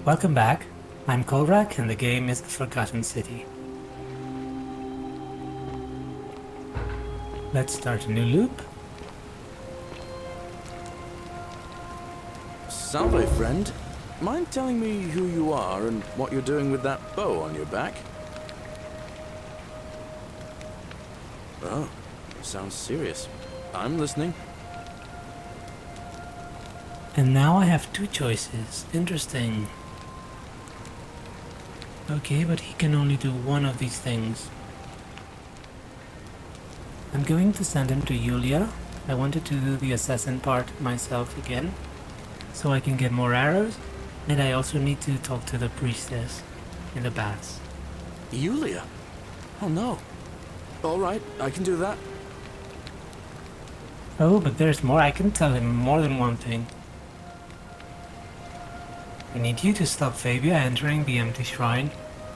Welcome back. I'm Kolrak and the game is The Forgotten City. Let's start a new loop. Salve, friend. Mind telling me who you are and what you're doing with that bow on your back? Oh, sounds serious. I'm listening. And now I have two choices. Interesting. Okay, but he can only do one of these things. I'm going to send him to Julia. I wanted to do the assassin part myself again, so I can get more arrows, and I also need to talk to the priestess in the baths. Julia? Oh no. Alright, I can do that. Oh, but there's more. I can tell him more than one thing. I need you to stop Fabia entering the empty shrine.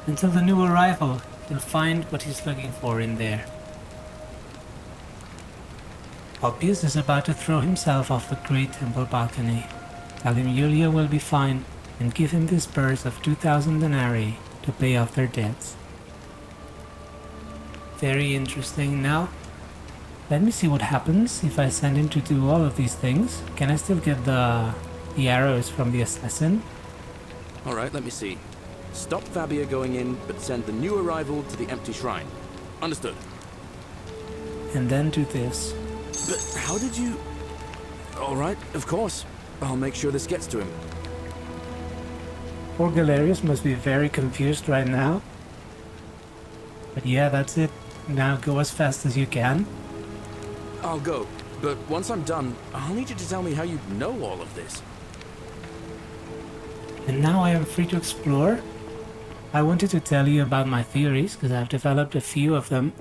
Until the new arrival, he'll find what he's looking for in there. Obvious is about to throw himself off the great temple balcony. Tell him Julia will be fine, and give him this purse of 2,000 denarii to pay off their debts. Very interesting. Now, let me see what happens if I send him to do all of these things. Can I still get the arrows from the assassin? Alright, let me see. Stop Fabia going in, but send the new arrival to the empty shrine. Understood. And then do this. But how did you... Alright, of course. I'll make sure this gets to him. Poor Galerius must be very confused right now. But yeah, that's it. Now go as fast as you can. I'll go, but once I'm done, I'll need you to tell me how you know all of this. And now I am free to explore. I wanted to tell you about my theories, because I've developed a few of them.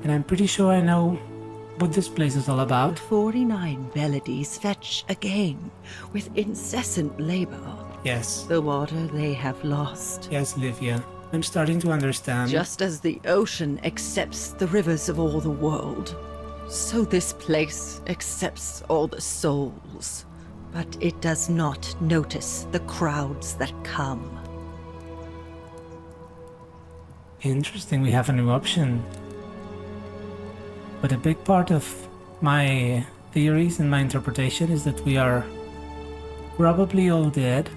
And I'm pretty sure I know what this place is all about. 49 melodies fetch again, with incessant labor. Yes. The water they have lost. Yes, Livia. I'm starting to understand. Just as the ocean accepts the rivers of all the world, so this place accepts all the souls. But it does not notice the crowds that come. Interesting, we have a new option. But a big part of my theories and my interpretation is that we are probably all dead.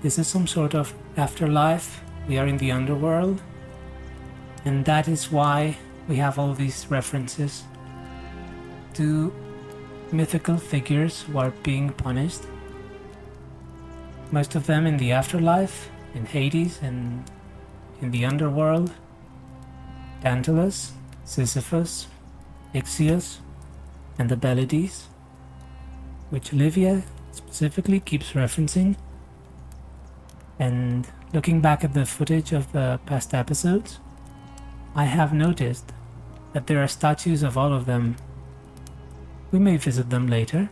This is some sort of afterlife. We are in the underworld. And that is why we have all these references to mythical figures who are being punished. Most of them in the afterlife, in Hades and in the underworld. Tantalus, Sisyphus, Ixius, and the Belides, which Livia specifically keeps referencing. And looking back at the footage of the past episodes, I have noticed that there are statues of all of them. We may visit them later,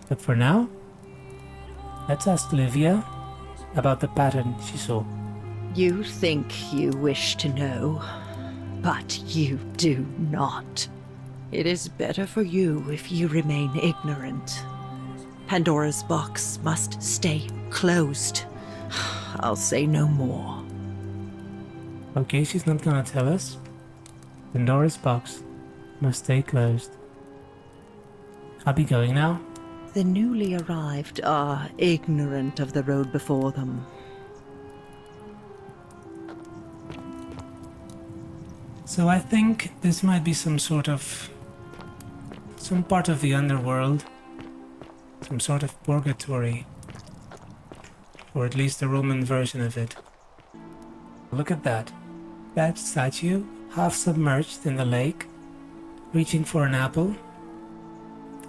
but for now, let's ask Livia about the pattern she saw. You think you wish to know, but you do not. It is better for you if you remain ignorant. Pandora's box must stay closed. I'll say no more. Okay, she's not gonna tell us. Pandora's box must stay closed. I'll be going now. The newly arrived are ignorant of the road before them. So I think this might be some part of the underworld, some sort of purgatory, or at least a Roman version of it. Look at that. That statue, half submerged in the lake, reaching for an apple.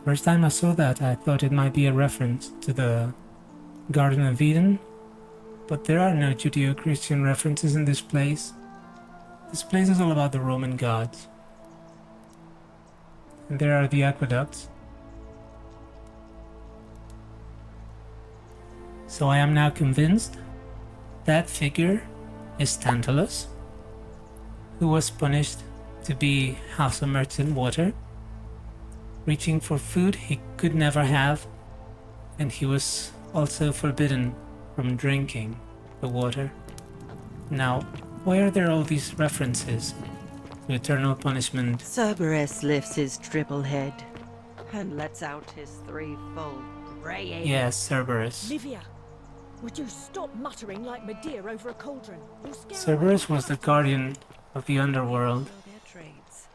First time I saw that, I thought it might be a reference to the Garden of Eden, but there are no Judeo-Christian references in this place. This place is all about the Roman gods. And there are the aqueducts. So I am now convinced that figure is Tantalus, who was punished to be half submerged in water, reaching for food he could never have, and he was also forbidden from drinking the water. Now, why are there all these references to eternal punishment? Cerberus lifts his triple head and lets out his threefold braying. Yes, Cerberus. Livia, would you stop muttering like Medea over a cauldron? You'll scare Cerberus away was the the guardian of the underworld. Know their trades,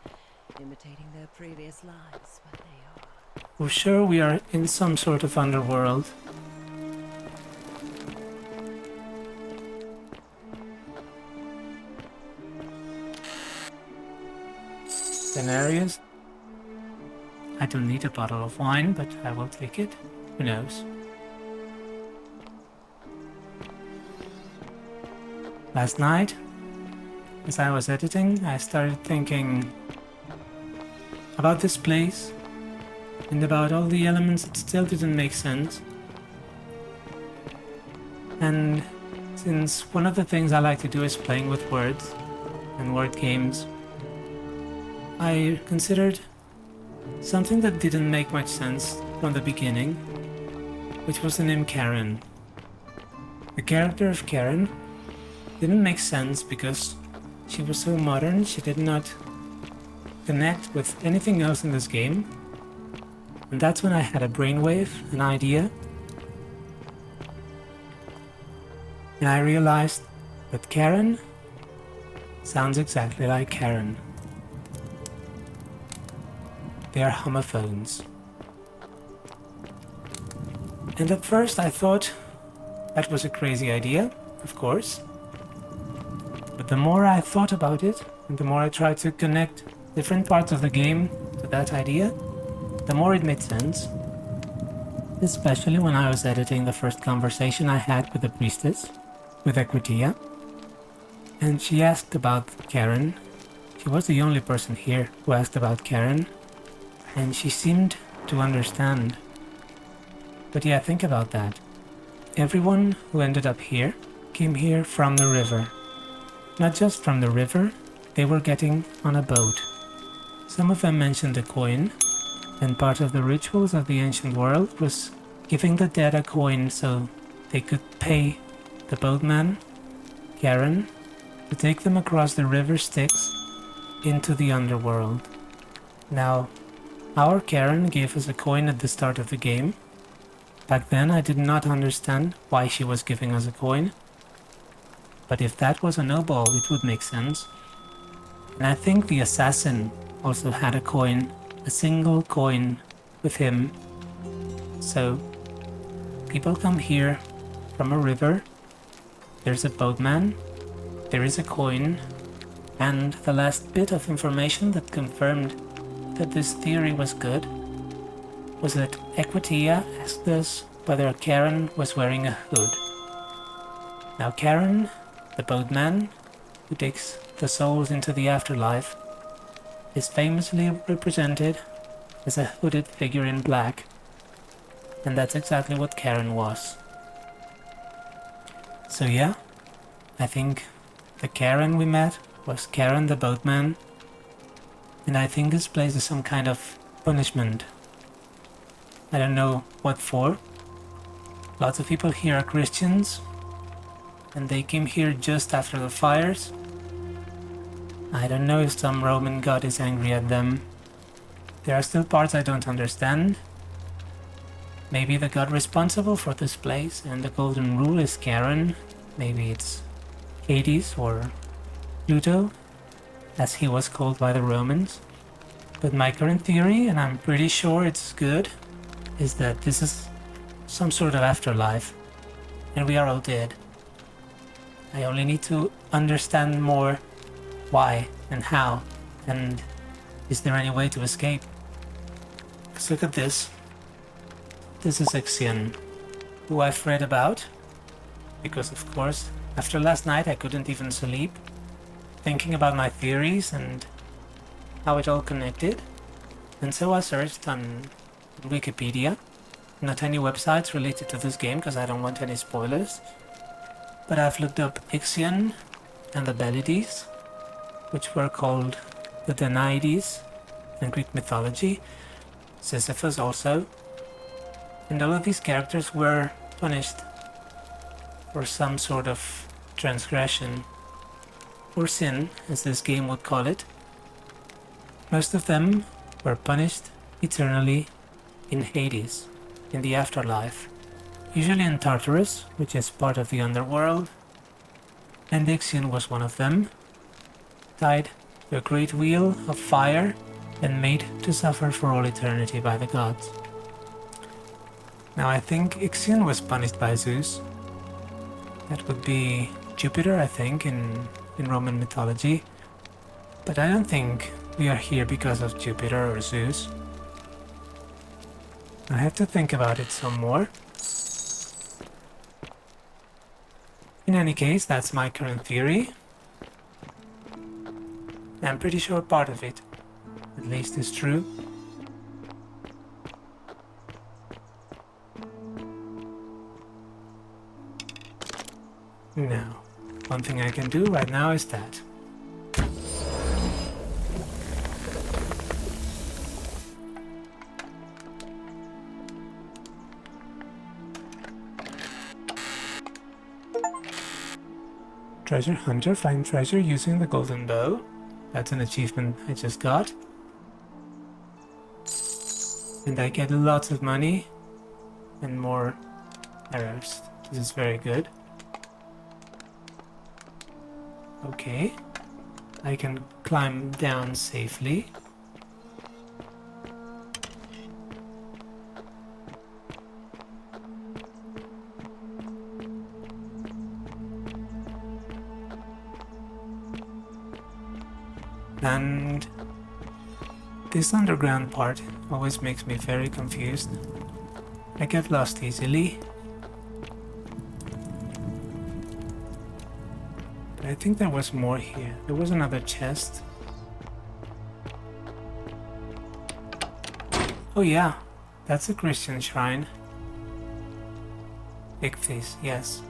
imitating their previous lives, but they are. We're sure we are in some sort of underworld. Denarius? I don't need a bottle of wine, but I will take it. Who knows? Last night, as I was editing, I started thinking about this place and about all the elements that still didn't make sense. And since one of the things I like to do is playing with words and word games, I considered something that didn't make much sense from the beginning, which was the name Karen. The character of Karen didn't make sense because she was so modern, she did not connect with anything else in this game. And that's when I had a brainwave, an idea. And I realized that Karen sounds exactly like Karen. They are homophones. And at first I thought that was a crazy idea, of course. But the more I thought about it, and the more I tried to connect different parts of the game to that idea, the more it made sense. Especially when I was editing the first conversation I had with the priestess, with Equitia. And she asked about Karen. She was the only person here who asked about Karen. And she seemed to understand. But yeah, think about that. Everyone who ended up here came here from the river. Not just from the river, they were getting on a boat. Some of them mentioned a coin, and part of the rituals of the ancient world was giving the dead a coin so they could pay the boatman, Karen, to take them across the river Styx into the underworld. Now, our Karen gave us a coin at the start of the game. Back then I did not understand why she was giving us a coin. But if that was a noble, it would make sense. And I think the assassin also had a coin, a single coin with him. So, people come here from a river, there's a boatman, there is a coin, and the last bit of information that confirmed that this theory was good was that Equitia asked us whether Karen was wearing a hood. Now Karen, the boatman, who takes the souls into the afterlife, is famously represented as a hooded figure in black, and that's exactly what Karen was. So yeah, I think the Karen we met was Karen the boatman, and I think this place is some kind of punishment. I don't know what for. Lots of people here are Christians, and they came here just after the fires. I don't know if some Roman god is angry at them. There are still parts I don't understand. Maybe the god responsible for this place and the golden rule is Karen. Maybe it's Hades or Pluto, as he was called by the Romans. But my current theory, and I'm pretty sure it's good, is that this is some sort of afterlife, and we are all dead. I only need to understand more why and how, and is there any way to escape? Because look at this. This is Ixion, who I've read about, because of course, after last night I couldn't even sleep, thinking about my theories and how it all connected. And so I searched on Wikipedia, not any websites related to this game because I don't want any spoilers, but I've looked up Ixion and the Belides, which were called the Danaides in Greek mythology, Sisyphus also, and all of these characters were punished for some sort of transgression, or sin, as this game would call it. Most of them were punished eternally in Hades, in the afterlife, usually in Tartarus, which is part of the underworld, and Ixion was one of them, tied to a great wheel of fire and made to suffer for all eternity by the gods. Now I think Ixion was punished by Zeus. That would be Jupiter, I think, in Roman mythology. But I don't think we are here because of Jupiter or Zeus. I have to think about it some more. In any case, that's my current theory. I'm pretty sure part of it, at least, is true. Now, one thing I can do right now is that. Treasure Hunter, find treasure using the golden bow. That's an achievement I just got. And I get lots of money and more arrows. This is very good. Okay. I can climb down safely. And this underground part always makes me very confused. I get lost easily. But I think there was more here. There was another chest. Oh yeah, that's a Christian shrine. Ichthys, yes.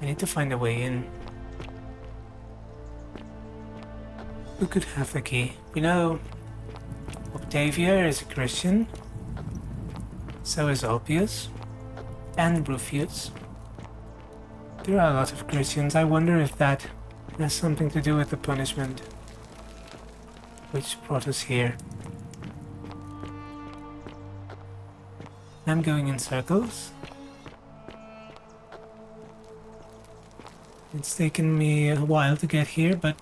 I need to find a way in. Who could have the key? We know Octavia is a Christian. So is Ulpius. And Rufius. There are a lot of Christians. I wonder if that has something to do with the punishment which brought us here. I'm going in circles. It's taken me a while to get here, but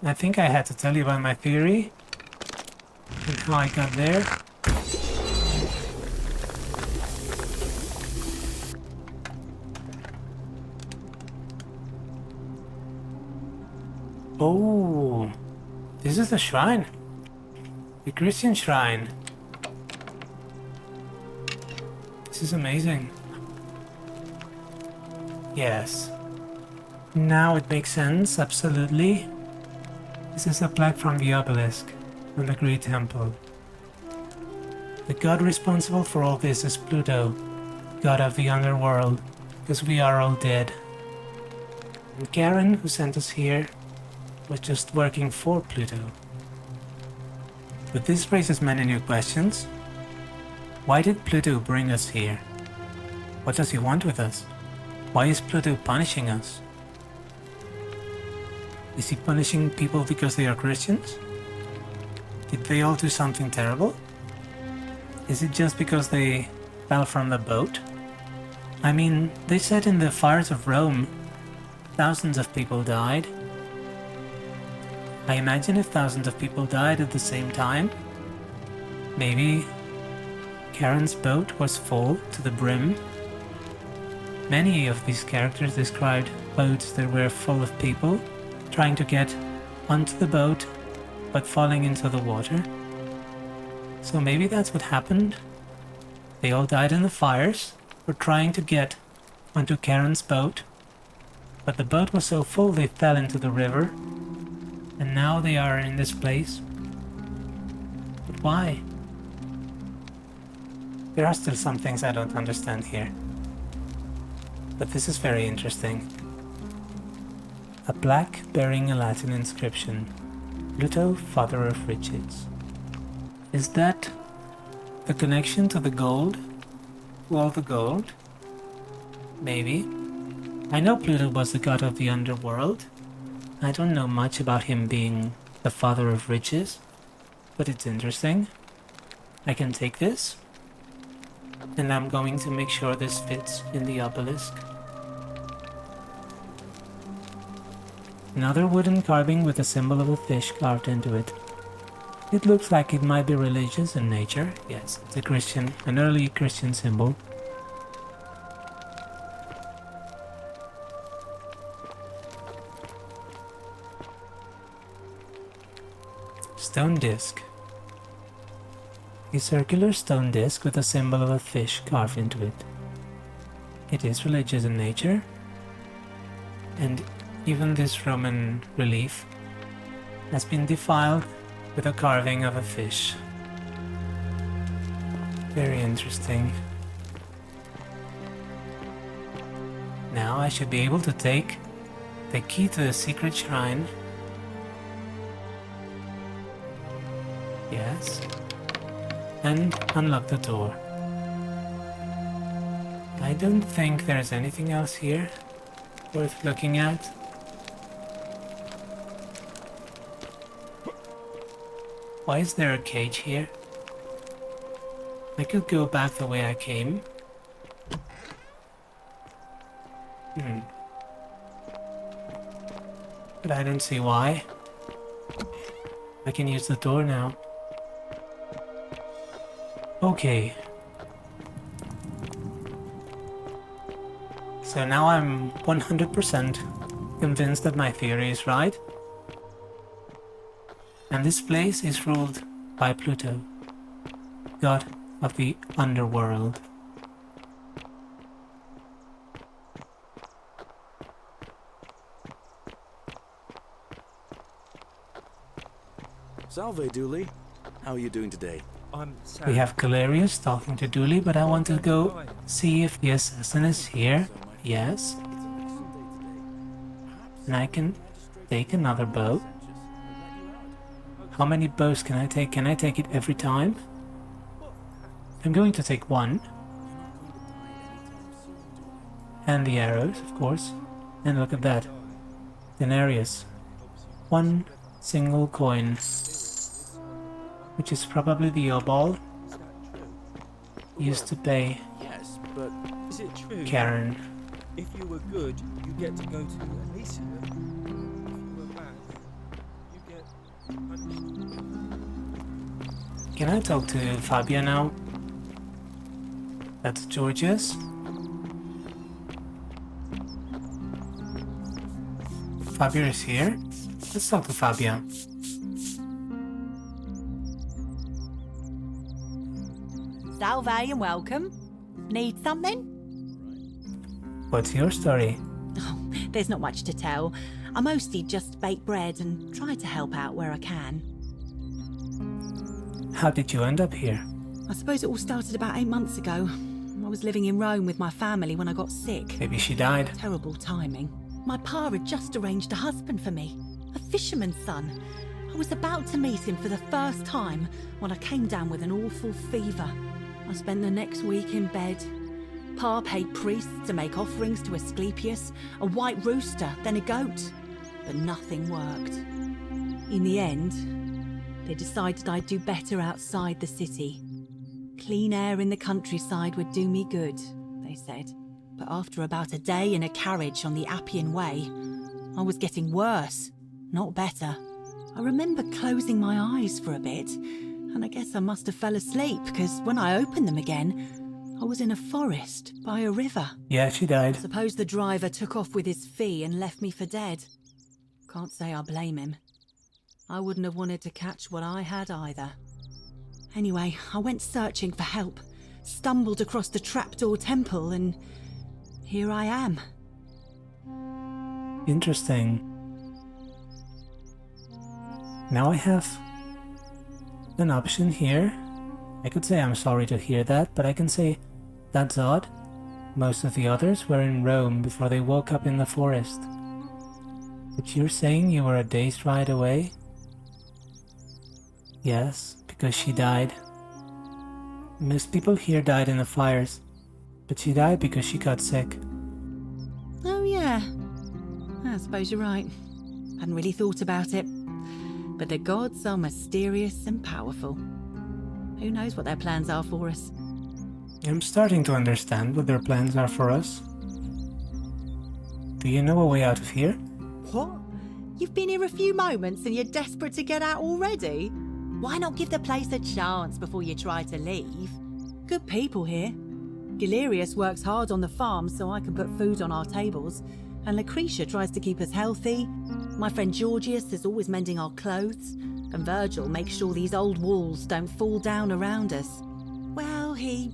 I think I had to tell you about my theory and how I got there. Oh, this is the shrine. The Christian shrine. This is amazing. Yes. Now it makes sense, absolutely. This is a plaque from the obelisk on the Great Temple. The god responsible for all this is Pluto, god of the underworld, because we are all dead. And Karen, who sent us here, was just working for Pluto. But this raises many new questions. Why did Pluto bring us here? What does he want with us? Why is Pluto punishing us? Is he punishing people because they are Christians? Did they all do something terrible? Is it just because they fell from the boat? I mean, they said in the fires of Rome, thousands of people died. I imagine if thousands of people died at the same time, maybe Karen's boat was full to the brim. Many of these characters described boats that were full of people trying to get onto the boat but falling into the water. So maybe that's what happened. They all died in the fires for trying to get onto Karen's boat, but the boat was so full they fell into the river, and now they are in this place. But why? There are still some things I don't understand here. But this is very interesting. A plaque bearing a Latin inscription. Pluto, father of riches. Is that the connection to the gold? Well, the gold? Maybe. I know Pluto was the god of the underworld. I don't know much about him being the father of riches, but it's interesting. I can take this, and I'm going to make sure this fits in the obelisk. Another wooden carving with a symbol of a fish carved into it. It looks like it might be religious in nature. Yes, it's a Christian, an early Christian symbol. Stone disc. A circular stone disc with a symbol of a fish carved into it. It is religious in nature, and even this Roman relief has been defiled with a carving of a fish. Very interesting. Now I should be able to take the key to the secret shrine. Yes. And unlock the door. I don't think there's anything else here worth looking at. Why is there a cage here? I could go back the way I came. But I don't see why. I can use the door now. Okay. So now I'm 100% convinced that my theory is right. And this place is ruled by Pluto, god of the underworld. Salve, Dooley. How are you doing today? I'm sad. We have Galerius talking to Dooley, but I want to go see if the assassin is here. Yes. And I can take another bow. How many bows can I take? Can I take it every time? I'm going to take one. And the arrows, of course. And look at that. Denarius. One single coin. Which is probably the obol used to pay Yes, but Is it true? Karen. If you were good, you get to go to Elysium. If you were bad, you get punished. Can I talk to Fabia now? That's Georgius. Fabia is here. Let's talk to Fabia. Salve and welcome. Need something? What's your story? Oh, there's not much to tell. I mostly just bake bread and try to help out where I can. How did you end up here? I suppose it all started about 8 months ago. I was living in Rome with my family when I got sick. Maybe she died. Terrible timing. My pa had just arranged a husband for me, a fisherman's son. I was about to meet him for the first time when I came down with an awful fever. I spent the next week in bed. Pa paid priests to make offerings to Asclepius, a white rooster, then a goat. But nothing worked. In the end, they decided I'd do better outside the city. Clean air in the countryside would do me good, they said. But after about a day in a carriage on the Appian Way, I was getting worse, not better. I remember closing my eyes for a bit, and I guess I must have fell asleep, because when I opened them again, I was in a forest by a river. Yeah, she died. Suppose the driver took off with his fee and left me for dead. Can't say I blame him. I wouldn't have wanted to catch what I had either. Anyway, I went searching for help, stumbled across the trapdoor temple, and here I am. Interesting. Now I have an option here. I could say I'm sorry to hear that, but I can say that's odd. Most of the others were in Rome before they woke up in the forest. But you're saying you were a day's ride away? Yes, because she died. Most people here died in the fires, but she died because she got sick. Oh, yeah. I suppose you're right. Hadn't really thought about it. But the gods are mysterious and powerful. Who knows what their plans are for us? I'm starting to understand what their plans are for us. Do you know a way out of here? What? You've been here a few moments and you're desperate to get out already? Why not give the place a chance before you try to leave? Good people here. Galerius works hard on the farm so I can put food on our tables, and Lucretia tries to keep us healthy. My friend Georgius is always mending our clothes, and Virgil makes sure these old walls don't fall down around us. Well, he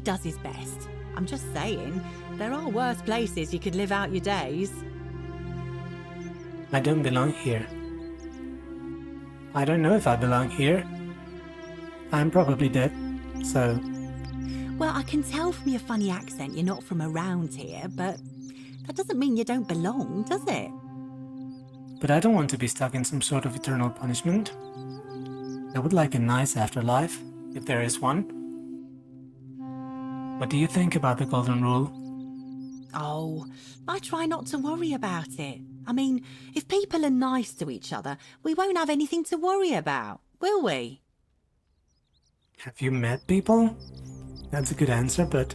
does his best. I'm just saying, there are worse places you could live out your days. I don't belong here. I don't know if I belong here. I'm probably dead, so... Well, I can tell from your funny accent you're not from around here, but that doesn't mean you don't belong, does it? But I don't want to be stuck in some sort of eternal punishment. I would like a nice afterlife, if there is one. What do you think about the Golden Rule? Oh, I try not to worry about it. I mean, if people are nice to each other, we won't have anything to worry about, will we? Have you met people? That's a good answer, but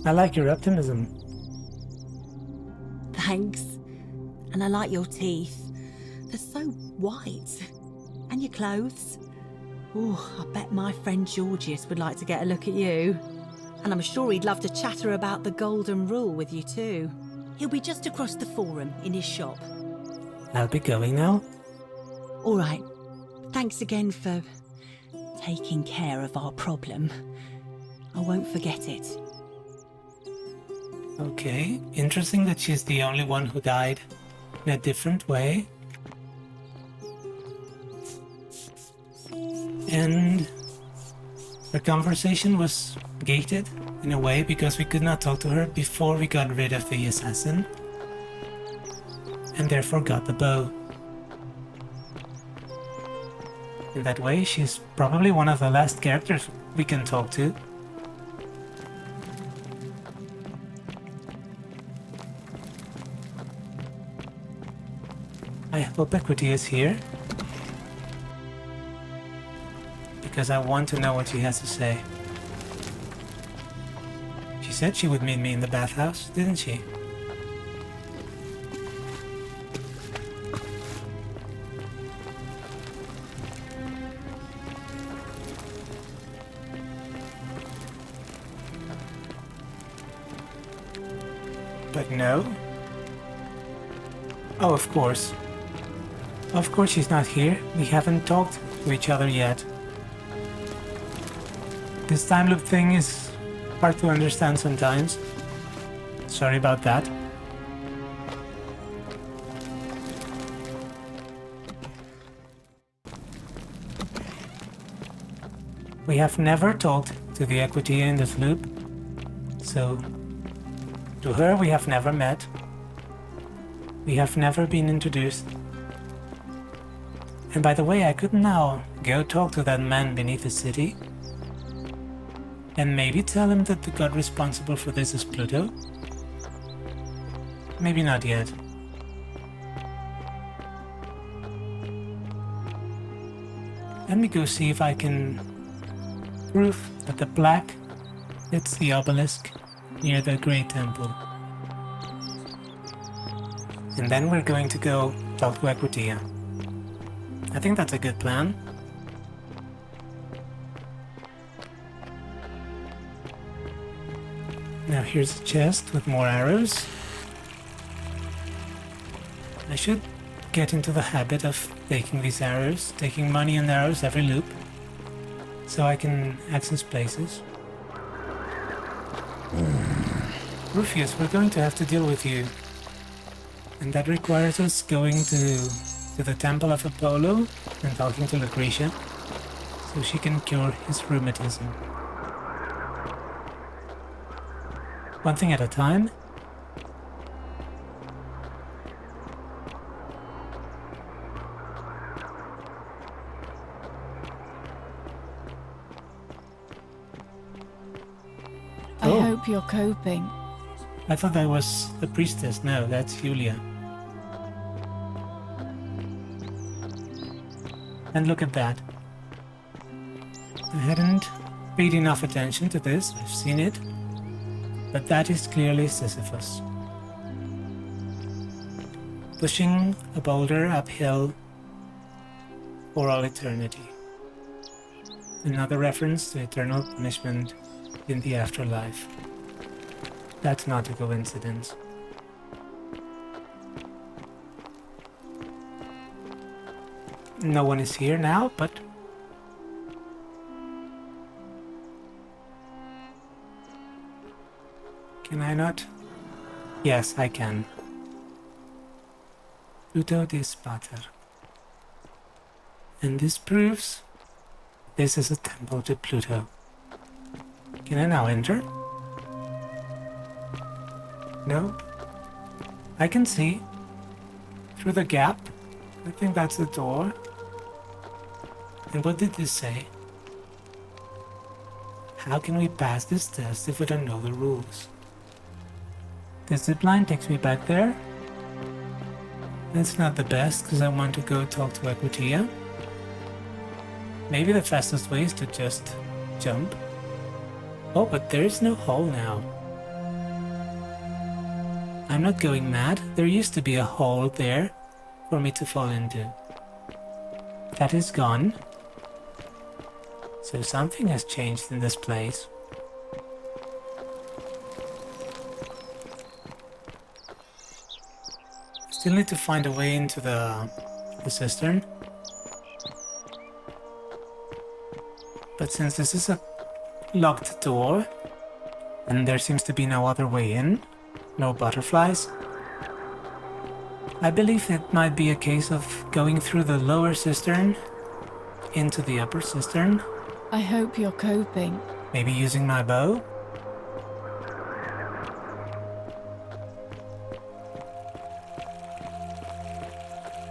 I like your optimism. Thanks. And I like your teeth. They're so white. And your clothes. Oh, I bet my friend Georgius would like to get a look at you. And I'm sure he'd love to chatter about the Golden Rule with you too. He'll be just across the forum in his shop. I'll be going now. All right. Thanks again for taking care of our problem. I won't forget it. Okay, interesting that she's the only one who died in a different way. And her conversation was gated in a way because we could not talk to her before we got rid of the assassin, and therefore got the bow. In that way, she's probably one of the last characters we can talk to. I hope Equitia is here, because I want to know what she has to say. She said she would meet me in the bathhouse, didn't she? But no. Oh, of course. Of course she's not here. We haven't talked to each other yet. This time loop thing is hard to understand sometimes. Sorry about that. We have never talked to the Equitia in this loop, so to her we have never met. We have never been introduced. And by the way, I could now go talk to that man beneath the city and maybe tell him that the god responsible for this is Pluto. Maybe not yet. Let me go see if I can prove that the black hits the obelisk near the Great Temple. And then we're going to go talk to Equitia. I think that's a good plan. Now here's a chest with more arrows. I should get into the habit of taking these arrows, taking money and arrows every loop, so I can access places. Rufus, we're going to have to deal with you. And that requires us going to the Temple of Apollo and talking to Lucretia, so she can cure his rheumatism. One thing at a time. hope you're coping. I thought that was the priestess. No, that's Julia. And look at that. I hadn't paid enough attention to this. I've seen it. But that is clearly Sisyphus. Pushing a boulder uphill for all eternity. Another reference to eternal punishment in the afterlife. That's not a coincidence. No one is here now, but can I not? Yes, I can. Pluto dis pater. And this proves this is a temple to Pluto. Can I now enter? No? I can see through the gap. I think that's the door. And what did this say? How can we pass this test if we don't know the rules? The zipline takes me back there. That's not the best because I want to go talk to Equitia. Maybe the fastest way is to just jump. Oh, but there is no hole now. I'm not going mad. There used to be a hole there for me to fall into. That is gone. So something has changed in this place. Still need to find a way into the cistern. But since this is a locked door, and there seems to be no other way in, no butterflies, I believe it might be a case of going through the lower cistern into the upper cistern. I hope you're coping. Maybe using my bow?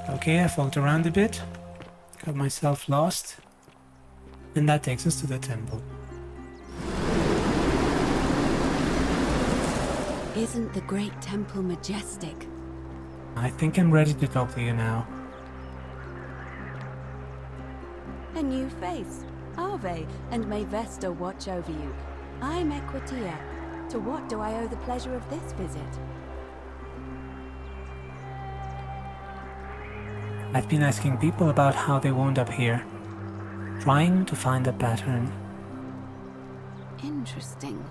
Okay, I fogged around a bit, got myself lost, and that takes us to the temple. Isn't the great temple majestic? I think I'm ready to talk to you now. A new face. Ave, and may Vesta watch over you. I'm Equitia. To what do I owe the pleasure of this visit? I've been asking people about how they wound up here, trying to find a pattern. Interesting.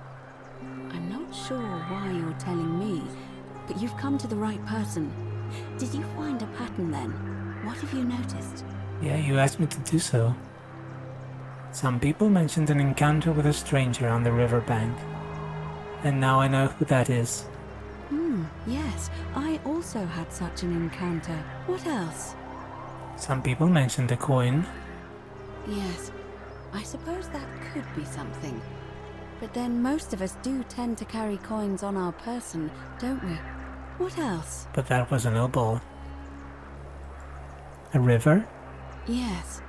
I'm not sure why you're telling me, but you've come to the right person. Did you find a pattern then? What have you noticed? Yeah, you asked me to do so. Some people mentioned an encounter with a stranger on the riverbank, and now I know who that is. Yes, I also had such an encounter. What else? Some people mentioned a coin. Yes, I suppose that could be something. But then most of us do tend to carry coins on our person, don't we? What else? But that was an opal. A river? Yes.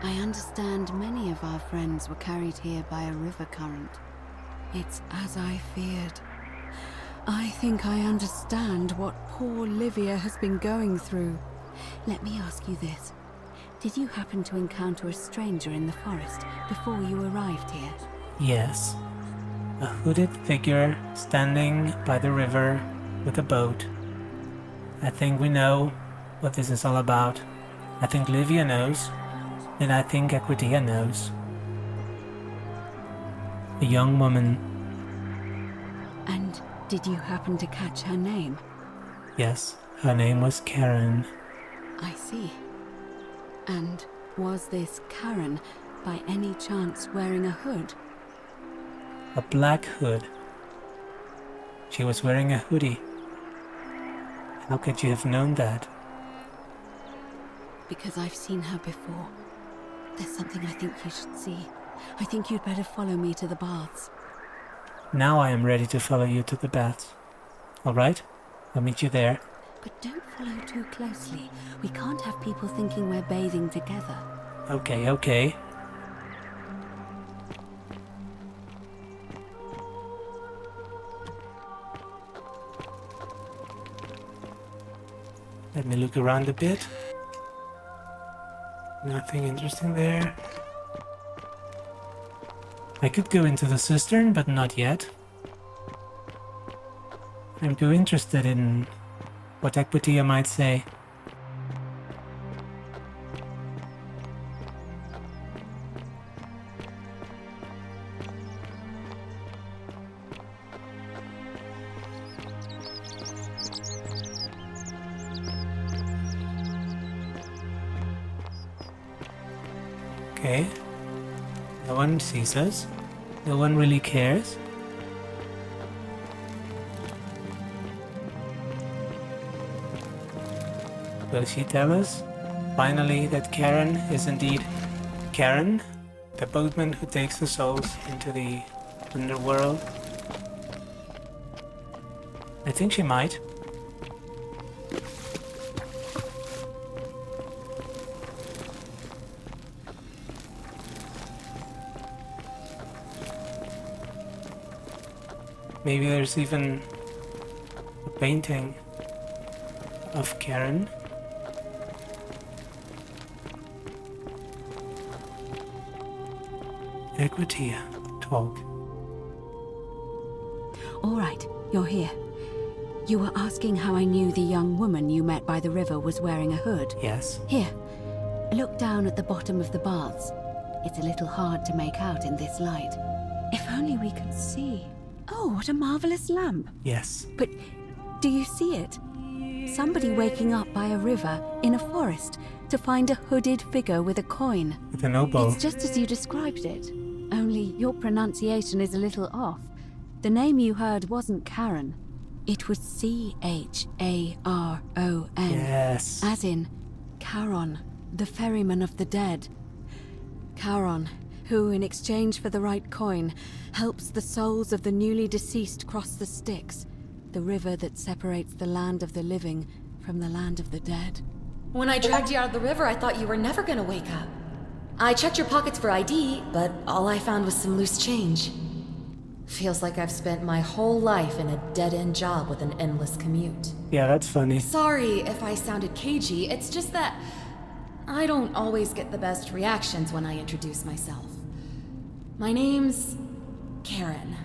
I understand many of our friends were carried here by a river current. It's as I feared. I think I understand what poor Livia has been going through. Let me ask you this. Did you happen to encounter a stranger in the forest before you arrived here? Yes. A hooded figure standing by the river with a boat. I think we know what this is all about. I think Livia knows, and I think Equitia knows. A young woman. And did you happen to catch her name? Yes, her name was Karen. I see. And was this Karen by any chance wearing a hood? A black hood. She was wearing a hoodie. How could you have known that? Because I've seen her before. There's something I think you should see. I think you'd better follow me to the baths. Now I am ready to follow you to the baths. Alright? I'll meet you there. But don't follow too closely. We can't have people thinking we're bathing together. Okay. Let me look around a bit. Nothing interesting there. I could go into the cistern, but not yet. I'm too interested in what Equitia might say. Okay. No one sees us. No one really cares. Will she tell us, finally, that Karen is indeed Karen, the boatman who takes the souls into the underworld? I think she might. Maybe there's even a painting of Karen. Equitia, talk. All right, you're here. You were asking how I knew the young woman you met by the river was wearing a hood. Yes. Here, look down at the bottom of the baths. It's a little hard to make out in this light. If only we could see. Oh, what a marvelous lamp. Yes. But do you see it? Somebody waking up by a river in a forest to find a hooded figure with a coin. With an oboe. It's just as you described it. Only your pronunciation is a little off. The name you heard wasn't Karen. It was Charon. Yes. As in Charon, the ferryman of the dead. Charon, who, in exchange for the right coin, helps the souls of the newly deceased cross the Styx, the river that separates the land of the living from the land of the dead. When I dragged you out of the river, I thought you were never gonna wake up. I checked your pockets for ID, but all I found was some loose change. Feels like I've spent my whole life in a dead-end job with an endless commute. Yeah, that's funny. Sorry if I sounded cagey, it's just that I don't always get the best reactions when I introduce myself. My name's Karen.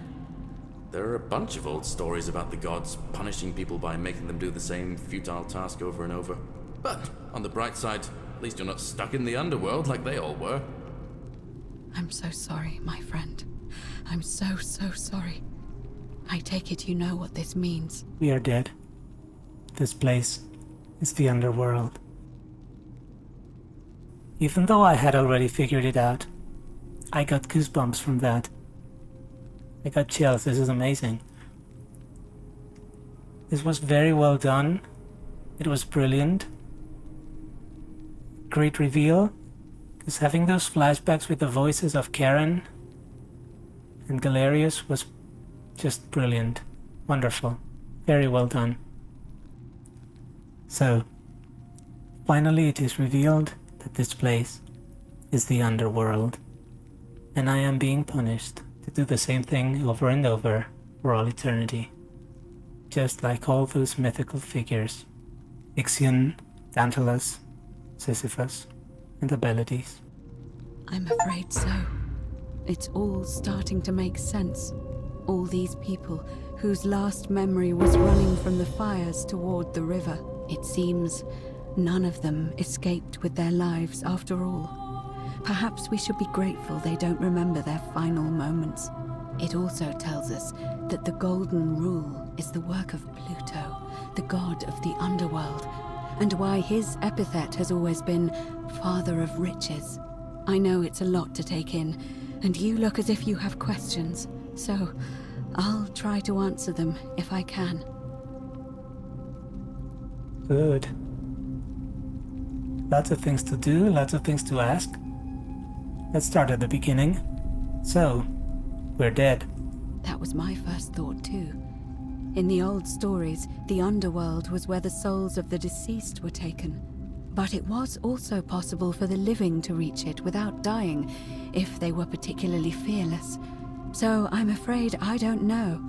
There are a bunch of old stories about the gods punishing people by making them do the same futile task over and over. But on the bright side, at least you're not stuck in the underworld like they all were. I'm so sorry, my friend. I'm so sorry. I take it you know what this means. We are dead. This place is the underworld. Even though I had already figured it out, I got goosebumps from that. I got chills. This is amazing. This was very well done. It was brilliant. Great reveal. Because having those flashbacks with the voices of Karen and Galerius was just brilliant. Wonderful. Very well done. So, finally it is revealed that this place is the underworld. And I am being punished to do the same thing over and over for all eternity. Just like all those mythical figures. Ixion, Tantalus, Sisyphus, and the Bellides. I'm afraid so. It's all starting to make sense. All these people whose last memory was running from the fires toward the river. It seems none of them escaped with their lives after all. Perhaps we should be grateful they don't remember their final moments. It also tells us that the Golden Rule is the work of Pluto, the god of the underworld, and why his epithet has always been Father of Riches. I know it's a lot to take in, and you look as if you have questions, so I'll try to answer them if I can. Good. Lots of things to do, lots of things to ask. Let's start at the beginning. So, we're dead. That was my first thought too. In the old stories, the underworld was where the souls of the deceased were taken. But it was also possible for the living to reach it without dying, if they were particularly fearless. So I'm afraid I don't know.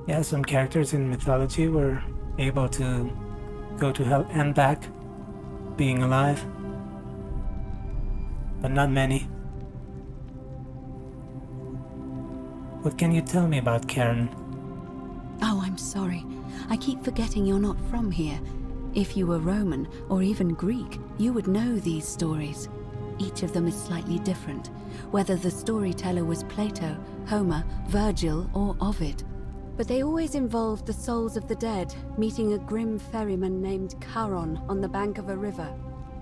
Yeah, some characters in mythology were able to go to hell and back, being alive. But not many. What can you tell me about Karen? Oh, I'm sorry. I keep forgetting you're not from here. If you were Roman, or even Greek, you would know these stories. Each of them is slightly different, whether the storyteller was Plato, Homer, Virgil, or Ovid. But they always involved the souls of the dead meeting a grim ferryman named Charon on the bank of a river.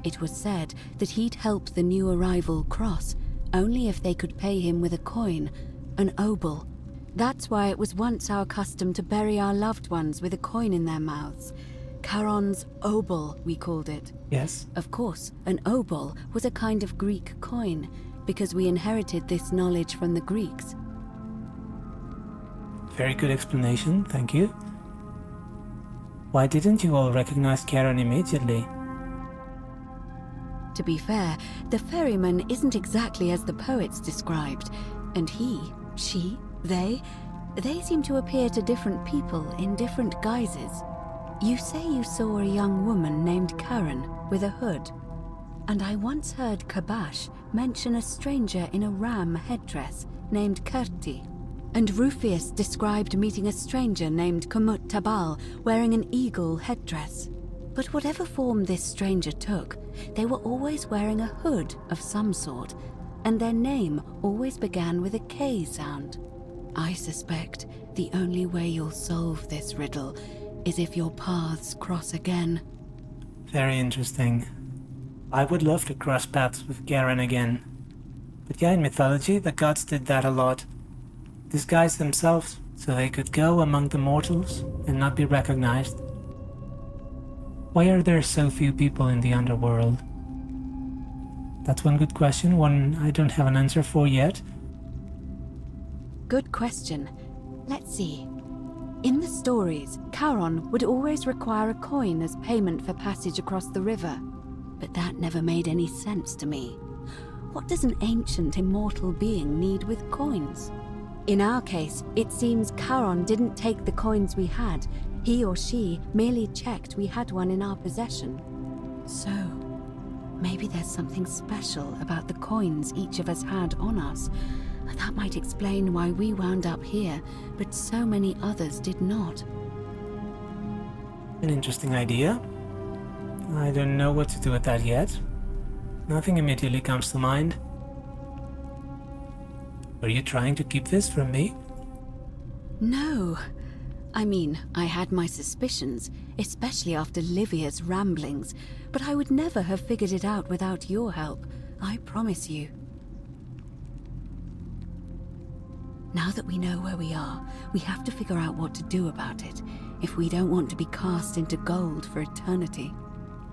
It was said that he'd help the new arrival cross, only if they could pay him with a coin, an obol. That's why it was once our custom to bury our loved ones with a coin in their mouths. Charon's obol, we called it. Yes? Of course, an obol was a kind of Greek coin, because we inherited this knowledge from the Greeks. Very good explanation, thank you. Why didn't you all recognize Karen immediately? To be fair, the ferryman isn't exactly as the poets described, and he, she, they seem to appear to different people in different guises. You say you saw a young woman named Karen with a hood, and I once heard Kabash mention a stranger in a ram headdress named Kerti, and Rufius described meeting a stranger named Kumut Tabal wearing an eagle headdress. But whatever form this stranger took, they were always wearing a hood of some sort, and their name always began with a K sound. I suspect the only way you'll solve this riddle is if your paths cross again. Very interesting. I would love to cross paths with Karen again. But yeah, in mythology, the gods did that a lot. Disguised themselves so they could go among the mortals and not be recognized. Why are there so few people in the underworld? That's one good question, one I don't have an answer for yet. Good question. Let's see. In the stories, Charon would always require a coin as payment for passage across the river. But that never made any sense to me. What does an ancient immortal being need with coins? In our case, it seems Charon didn't take the coins we had. He or she merely checked we had one in our possession. So, maybe there's something special about the coins each of us had on us. That might explain why we wound up here, but so many others did not. An interesting idea. I don't know what to do with that yet. Nothing immediately comes to mind. Were you trying to keep this from me? No. I mean, I had my suspicions, especially after Livia's ramblings, but I would never have figured it out without your help, I promise you. Now that we know where we are, we have to figure out what to do about it, if we don't want to be cast into gold for eternity.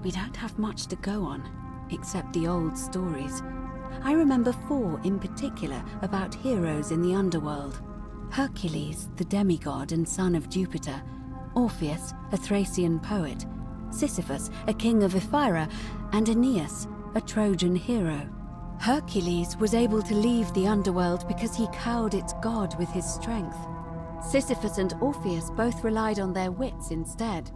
We don't have much to go on, except the old stories. I remember 4 in particular about heroes in the underworld. Hercules, the demigod and son of Jupiter, Orpheus, a Thracian poet, Sisyphus, a king of Ephyra, and Aeneas, a Trojan hero. Hercules was able to leave the underworld because he cowed its god with his strength. Sisyphus and Orpheus both relied on their wits instead.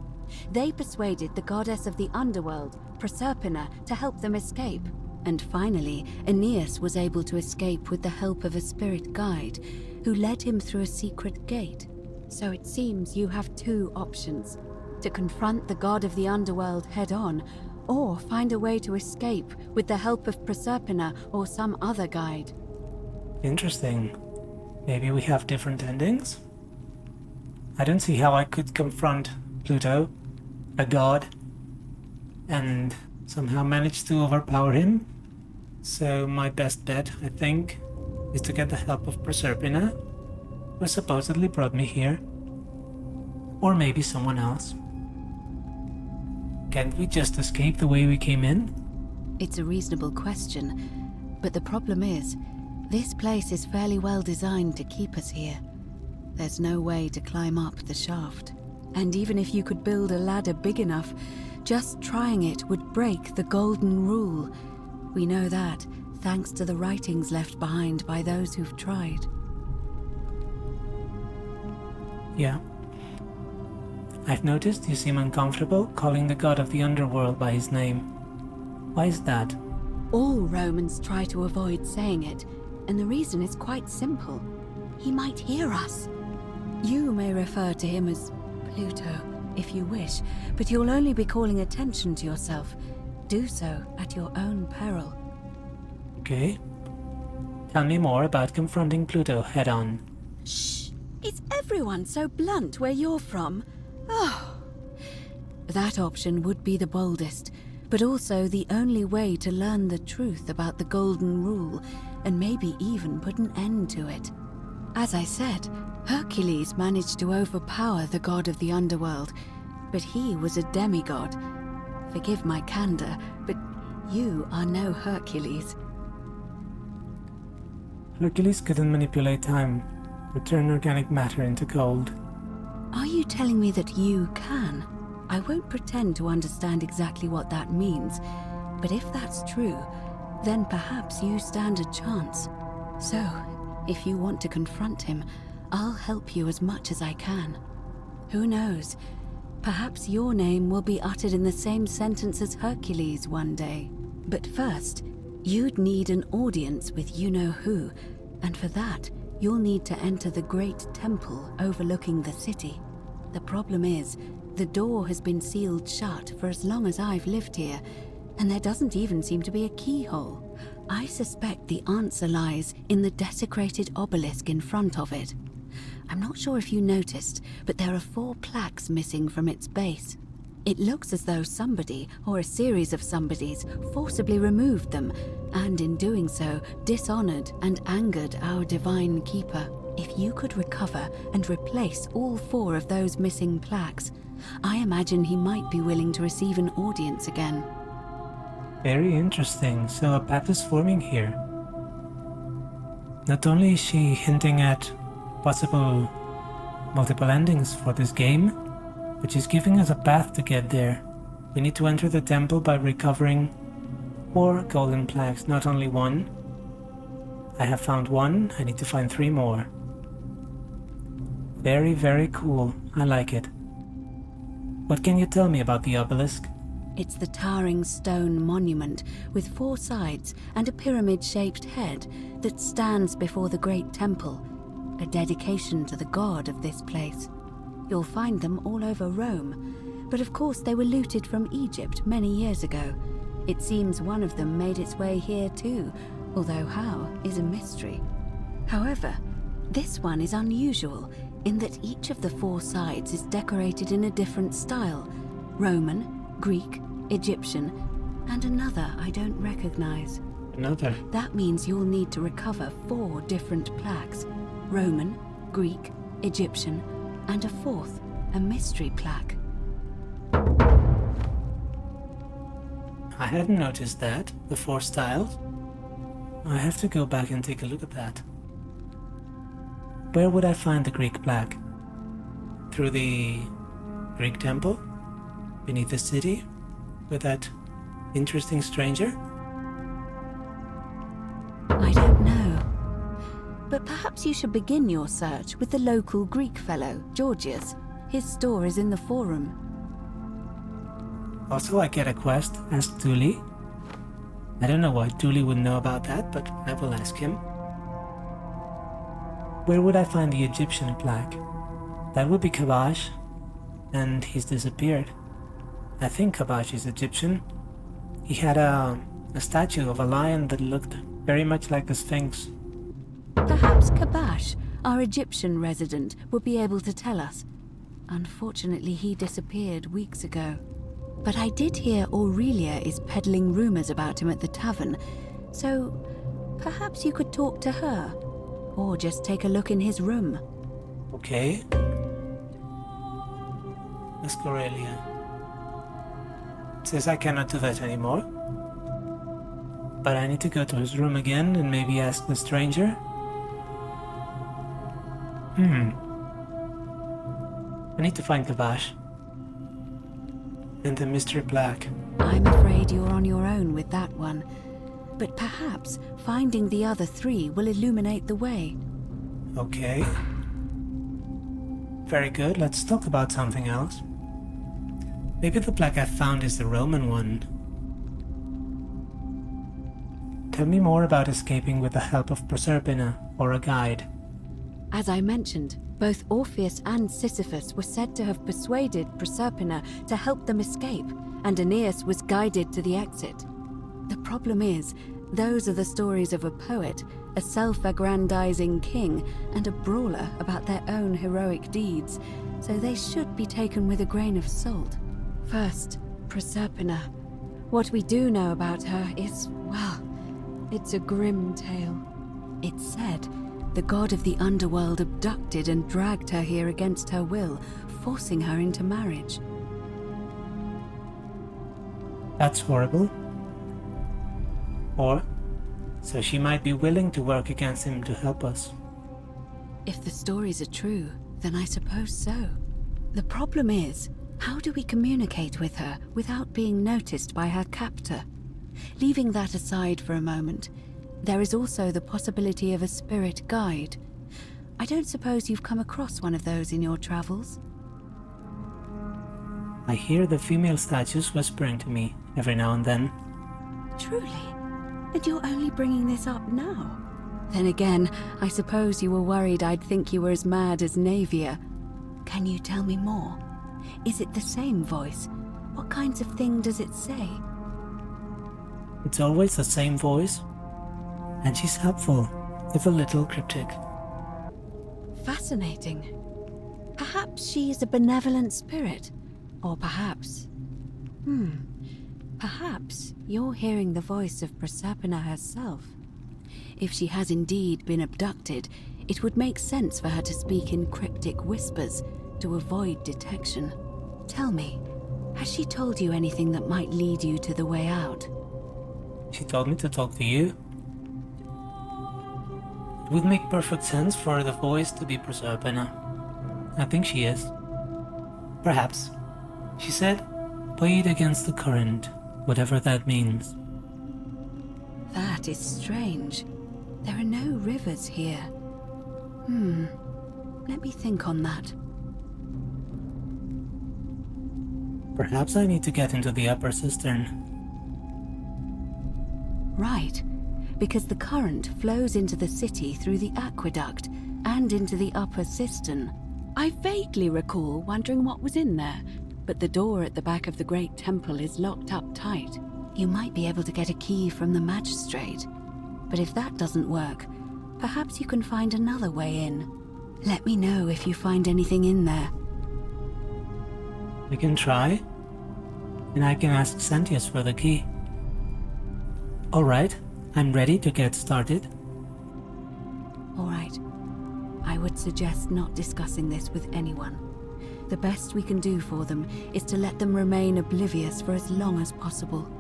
They persuaded the goddess of the underworld, Proserpina, to help them escape. And finally, Aeneas was able to escape with the help of a spirit guide, who led him through a secret gate. So it seems you have 2 options: to confront the god of the underworld head-on, or find a way to escape with the help of Proserpina or some other guide. Interesting. Maybe we have different endings? I don't see how I could confront Pluto, a god, and somehow manage to overpower him. So my best bet, I think, is to get the help of Proserpina, who supposedly brought me here. Or maybe someone else. Can't we just escape the way we came in? It's a reasonable question, but the problem is, this place is fairly well designed to keep us here. There's no way to climb up the shaft. And even if you could build a ladder big enough, just trying it would break the golden rule. We know that, thanks to the writings left behind by those who've tried. Yeah. I've noticed you seem uncomfortable calling the god of the underworld by his name. Why is that? All Romans try to avoid saying it, and the reason is quite simple. He might hear us. You may refer to him as Pluto, if you wish, but you'll only be calling attention to yourself. Do so at your own peril. Okay. Tell me more about confronting Pluto head-on. Shh! Is everyone so blunt where you're from? Oh. That option would be the boldest, but also the only way to learn the truth about the Golden Rule, and maybe even put an end to it. As I said, Hercules managed to overpower the god of the underworld, but he was a demigod. Forgive my candor, but you are no Hercules. Hercules couldn't manipulate time, or turn organic matter into gold. Are you telling me that you can? I won't pretend to understand exactly what that means, but if that's true, then perhaps you stand a chance. So, if you want to confront him, I'll help you as much as I can. Who knows? Perhaps your name will be uttered in the same sentence as Hercules one day. But first, you'd need an audience with you-know-who, and for that, you'll need to enter the great temple overlooking the city. The problem is, the door has been sealed shut for as long as I've lived here, and there doesn't even seem to be a keyhole. I suspect the answer lies in the desecrated obelisk in front of it. I'm not sure if you noticed, but there are 4 plaques missing from its base. It looks as though somebody, or a series of somebodies, forcibly removed them, and in doing so, dishonored and angered our divine keeper. If you could recover and replace all 4 of those missing plaques, I imagine he might be willing to receive an audience again. Very interesting. So a path is forming here. Not only is she hinting at possible multiple endings for this game, but she's giving us a path to get there. We need to enter the temple by recovering 4 golden plaques, not only 1. I have found 1, I need to find 3 more. Very, very cool. I like it. What can you tell me about the obelisk? It's the towering stone monument with 4 sides and a pyramid-shaped head that stands before the great temple, a dedication to the god of this place. You'll find them all over Rome, but of course they were looted from Egypt many years ago. It seems one of them made its way here too, although how is a mystery. However, this one is unusual in that each of the 4 sides is decorated in a different style: Roman, Greek, Egyptian, and another I don't recognize. Another? That means you'll need to recover 4 different plaques: Roman, Greek, Egyptian, and a 4th, a mystery plaque. I hadn't noticed that, the 4 styles. I have to go back and take a look at that. Where would I find the Greek plaque? Through the Greek temple? Beneath the city? With that interesting stranger? I don't know. But perhaps you should begin your search with the local Greek fellow, Georgius. His store is in the forum. Also, I get a quest, ask Dooley. I don't know why Dooley would know about that, but I will ask him. Where would I find the Egyptian plaque? That would be Kabash, and he's disappeared. I think Kabash is Egyptian. He had a statue of a lion that looked very much like the Sphinx. Perhaps Kabash, our Egyptian resident, would be able to tell us. Unfortunately, he disappeared weeks ago. But I did hear Aurelia is peddling rumors about him at the tavern, so perhaps you could talk to her, or just take a look in his room. Okay. Ask Aurelia. It says I cannot do that anymore. But I need to go to his room again and maybe ask the stranger. I need to find Kabash. And the mystery plaque. I'm afraid you're on your own with that one. But perhaps finding the other 3 will illuminate the way. Okay. Very good, let's talk about something else. Maybe the plaque I found is the Roman one. Tell me more about escaping with the help of Proserpina or a guide. As I mentioned, both Orpheus and Sisyphus were said to have persuaded Proserpina to help them escape, and Aeneas was guided to the exit. The problem is, those are the stories of a poet, a self-aggrandizing king, and a brawler about their own heroic deeds, so they should be taken with a grain of salt. First, Proserpina. What we do know about her is, well, it's a grim tale. It's said the god of the underworld abducted and dragged her here against her will, forcing her into marriage. That's horrible. Or, so she might be willing to work against him to help us. If the stories are true, then I suppose so. The problem is, how do we communicate with her without being noticed by her captor? Leaving that aside for a moment, there is also the possibility of a spirit guide. I don't suppose you've come across one of those in your travels? I hear the female statues whispering to me every now and then. Truly? And you're only bringing this up now? Then again, I suppose you were worried I'd think you were as mad as Livia. Can you tell me more? Is it the same voice? What kinds of thing does it say? It's always the same voice, and she's helpful, if a little cryptic. Fascinating. Perhaps she is a benevolent spirit, or perhaps... Perhaps you're hearing the voice of Proserpina herself. If she has indeed been abducted, it would make sense for her to speak in cryptic whispers to avoid detection. Tell me, has she told you anything that might lead you to the way out? She told me to talk to you. It would make perfect sense for the voice to be Proserpina. I think she is. Perhaps. She said, wade against the current, whatever that means. That is strange. There are no rivers here. Let me think on that. Perhaps I need to get into the upper cistern. Right, because the current flows into the city through the aqueduct and into the upper cistern. I vaguely recall wondering what was in there, but the door at the back of the great temple is locked up tight. You might be able to get a key from the magistrate, but if that doesn't work, perhaps you can find another way in. Let me know if you find anything in there. We can try, and I can ask Sentius for the key. Alright, I'm ready to get started. Alright. I would suggest not discussing this with anyone. The best we can do for them is to let them remain oblivious for as long as possible.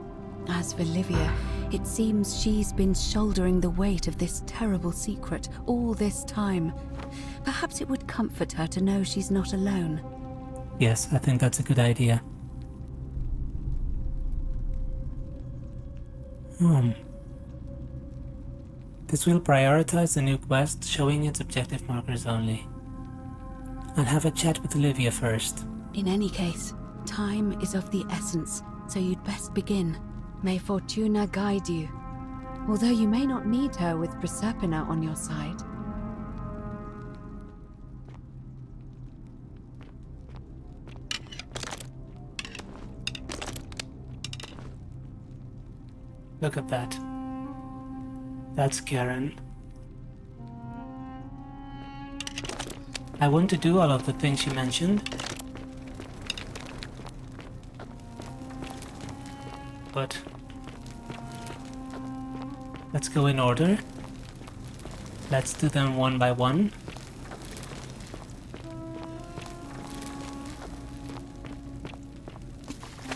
As for Livia, it seems she's been shouldering the weight of this terrible secret all this time. Perhaps it would comfort her to know she's not alone. Yes, I think that's a good idea. This will prioritize the new quest, showing its objective markers only. I'll have a chat with Livia first. In any case, time is of the essence, so you'd best begin. May Fortuna guide you, although you may not need her with Proserpina on your side. Look at that. That's Karen. I want to do all of the things she mentioned, but let's go in order. Let's do them one by one.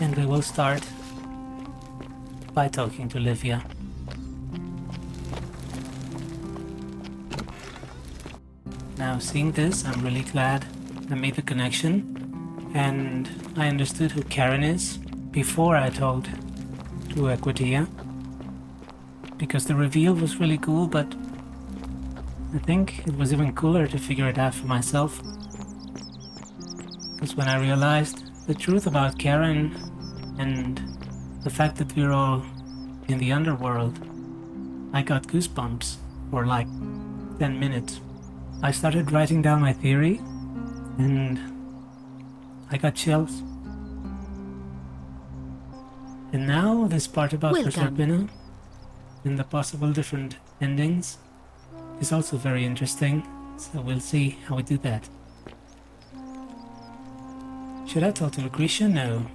And we will start by talking to Livia. Now, seeing this, I'm really glad I made the connection, and I understood who Karen is before I talked to Equitia, because the reveal was really cool, but I think it was even cooler to figure it out for myself, because when I realized The truth about Karen and the fact that we're all in the underworld, I got goosebumps for like 10 minutes. I started writing down my theory and I got chills. And now this part about Well done. Proserpina and the possible different endings is also very interesting, so we'll see how we do that. Should I talk to Lucretia? No.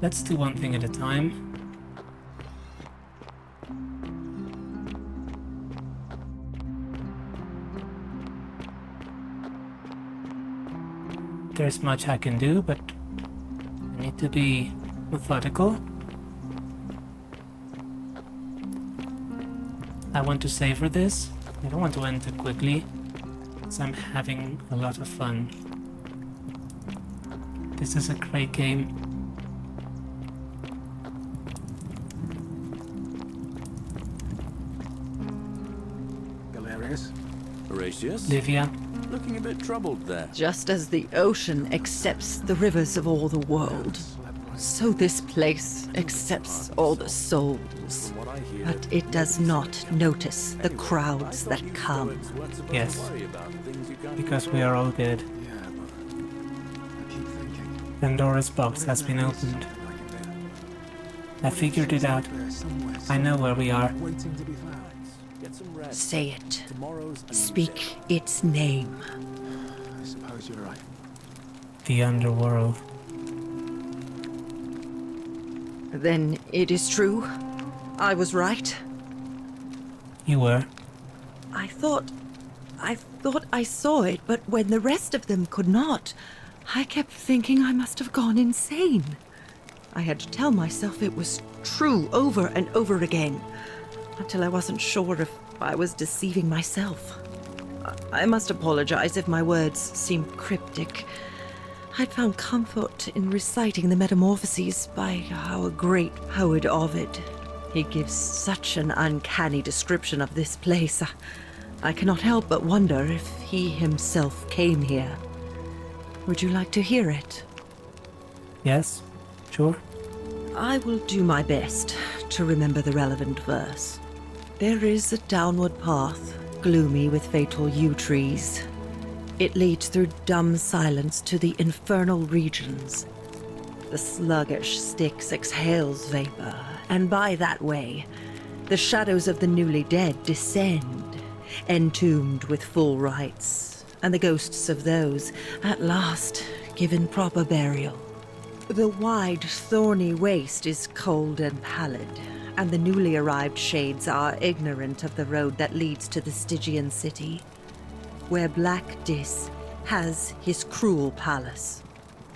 Let's do one thing at a time. There's much I can do, but I need to be methodical. I want to savor this. I don't want to end too quickly, because I'm having a lot of fun. This is a great game. Galerius? Horatius? Livia, Looking a bit troubled there. Just as the ocean accepts the rivers of all the world, so this place accepts all the souls. From what I hear, But it does not notice the crowds that come. Yes. worry about things you can't because we are all dead. Yeah, but I keep thinking. Pandora's box has been opened. I figured it out. Somewhere, I know where we are. waiting to be found. get some rest. Say it. Tomorrow's a new Speak day. its name. I suppose you're right. The underworld. Then it is true. I was right. You were. I thought I saw it, but when the rest of them could not, I kept thinking I must have gone insane. I had to tell myself it was true over and over again, until I wasn't sure if I was deceiving myself. I must apologize if my words seemed cryptic. I'd found comfort in reciting the Metamorphoses by our great poet Ovid. He gives such an uncanny description of this place. I cannot help but wonder if he himself came here. Would you like to hear it? Yes? Sure? I will do my best to remember the relevant verse. There is a downward path, gloomy with fatal yew trees. It leads through dumb silence to the infernal regions. The sluggish Styx exhales vapor, and by that way, the shadows of the newly dead descend, entombed with full rites, and the ghosts of those, at last, given proper burial. The wide, thorny waste is cold and pallid, and the newly arrived shades are ignorant of the road that leads to the Stygian city, where Black Dis has his cruel palace.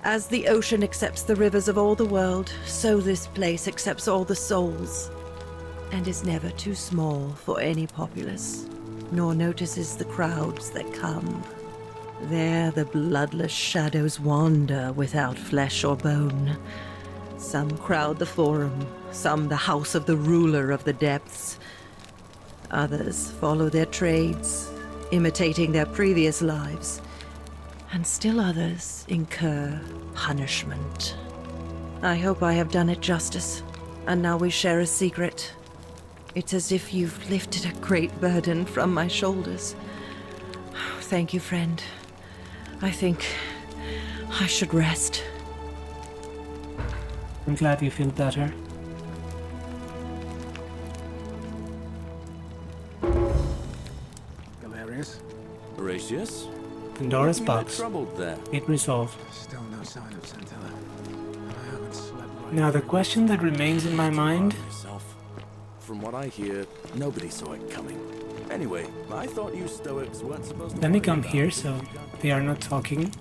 As the ocean accepts the rivers of all the world, so this place accepts all the souls, and is never too small for any populace, nor notices the crowds that come. There the bloodless shadows wander without flesh or bone. Some crowd the forum, some the house of the ruler of the depths. Others follow their trades, imitating their previous lives. And still others incur punishment. I hope I have done it justice, and now we share a secret. It's as if you've lifted a great burden from my shoulders. Thank you, friend. I think I should rest. I'm glad you feel better. Galerius? Horatius? Pandora's Looking a bit box. troubled there. It resolved. Still no sign of Santilla. And I haven't slept right. Now the question that remains in my mind, Yourself. From what I hear, nobody saw it coming. Anyway, I thought you Stoics weren't supposed to let me worry come about here things so you can't they are not talking.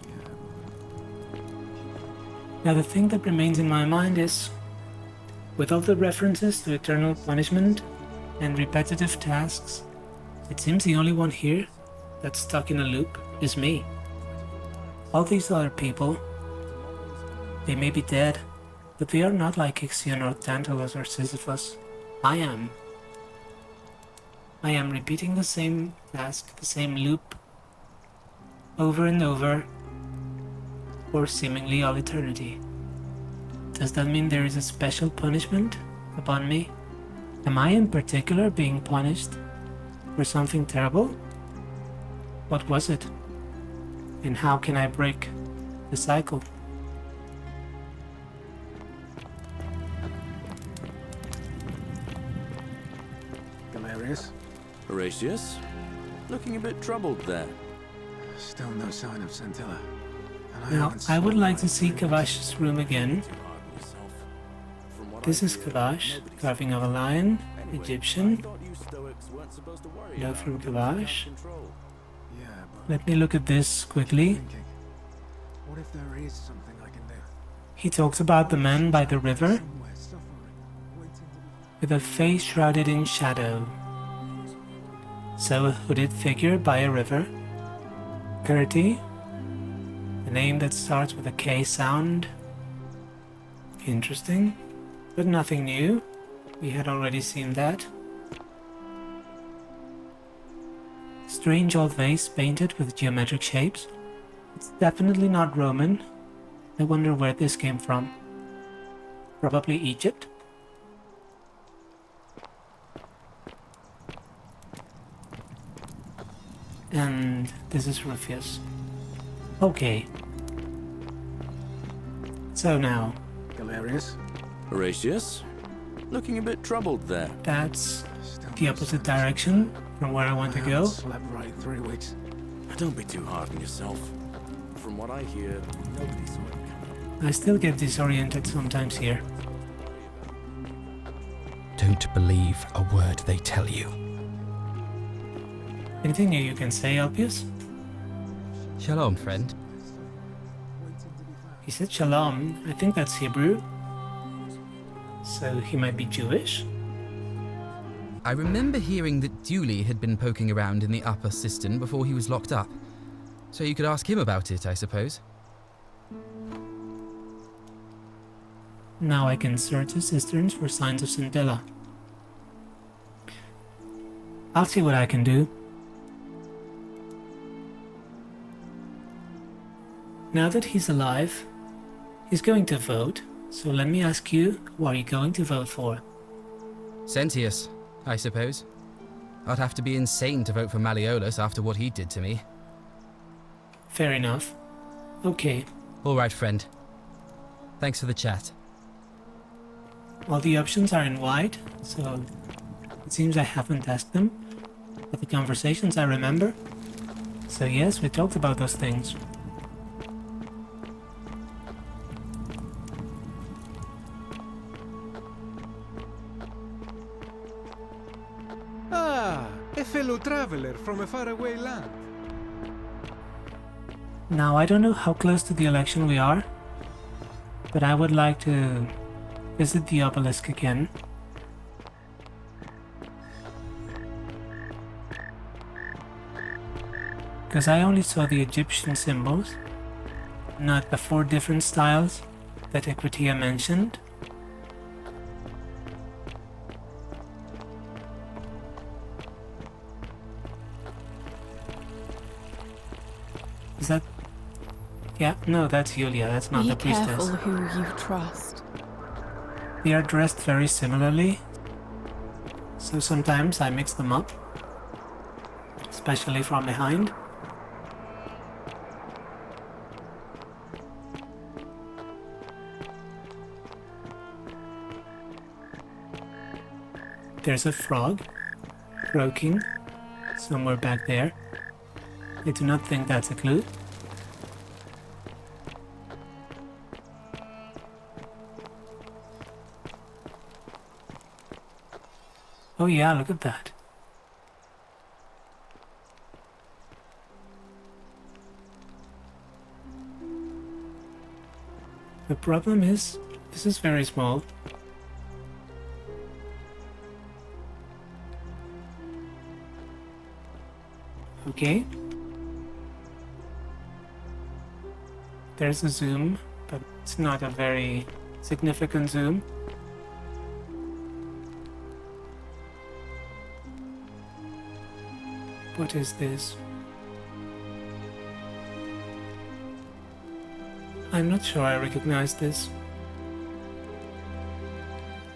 Now the thing that remains in my mind is, with all the references to eternal punishment and repetitive tasks, it seems the only one here that's stuck in a loop is me. All these other people, they may be dead, but they are not like Ixion or Tantalus or Sisyphus. I am. I am repeating the same task, the same loop, over and over, for seemingly all eternity. Does that mean there is a special punishment upon me? Am I in particular being punished for something terrible? What was it? And how can I break the cycle? Galerius? Horatius? Looking a bit troubled there. Still no sign of Scintilla. Now, I would like to see Kavash's room again. This is Kavash, carving of a lion, Egyptian. Note from Kavash. Let me look at this quickly. What if there is something I can do? He talks about the man by the river, with a face shrouded in shadow. So a hooded figure by a river. Kurti, a name that starts with a K sound. Interesting, but nothing new. We had already seen that. Strange old vase painted with geometric shapes. It's definitely not Roman. I wonder where this came from. Probably Egypt. And this is Rufus. Okay. So now, Galerius? Horatius? Looking a bit troubled there. that's the opposite direction from where I want to go. Slept right 3 weeks. Don't be too hard on yourself. From what I hear, nobody saw it coming. I still get disoriented sometimes here. Don't believe a word they tell you. Anything new you can say, Alpius? Shalom, friend. He said shalom. I think that's Hebrew. So he might be Jewish? I remember hearing that Dooley had been poking around in the upper cistern before he was locked up. So you could ask him about it, I suppose. Now I can search the cisterns for signs of Scintilla. I'll see what I can do. Now that he's alive, he's going to vote. So let me ask you, who are you going to vote for? Sentius, I suppose. I'd have to be insane to vote for Malleolus after what he did to me. Fair enough. Okay, All right, friend. Thanks for the chat. all the options are in white, so it seems I haven't asked them, but the conversations I remember. So yes, we talked about those things. Ah, a fellow traveler from a faraway land. Now, I don't know how close to the election we are, but I would like to visit the obelisk again. Because I only saw the Egyptian symbols, not the 4 different styles that Equitia mentioned. Is that... Yeah, no, that's Yulia, that's not Be the priestess. careful who you trust. They are dressed very similarly, so sometimes I mix them up, especially from behind. There's a frog croaking somewhere back there. I do not think that's a clue. Oh yeah, look at that. The problem is, this is very small. Okay. There's a zoom, but it's not a very significant zoom. What is this? I'm not sure I recognize this.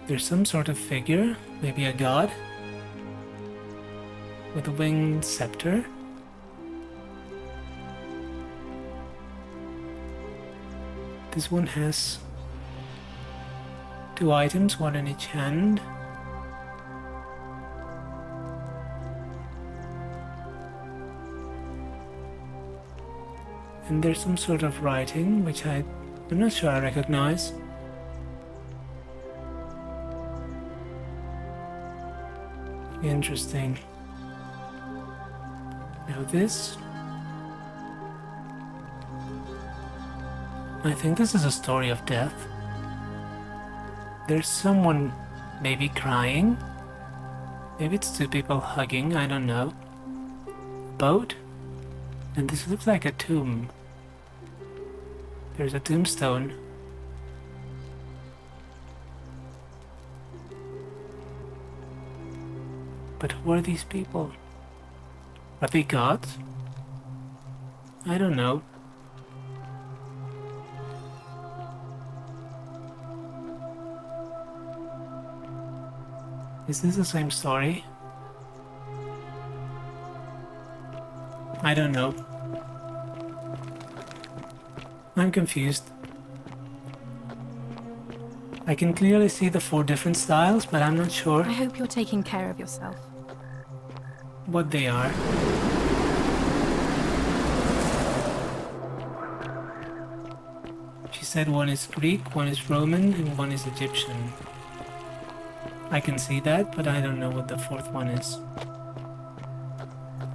There's some sort of figure, maybe a god, with a winged scepter. This one has 2 items, one in each hand. And there's some sort of writing, which I'm not sure I recognize. Interesting. Now this... I think this is a story of death. There's someone maybe crying. Maybe it's 2 people hugging, I don't know. Boat? And this looks like a tomb. There's a tombstone. But who are these people? Are they gods? I don't know. Is this the same story? I don't know. I'm confused. I can clearly see the 4 different styles, but I'm not sure I hope you're taking care of yourself. what they are. She said one is Greek, one is Roman, and one is Egyptian. I can see that, but I don't know what the 4th one is.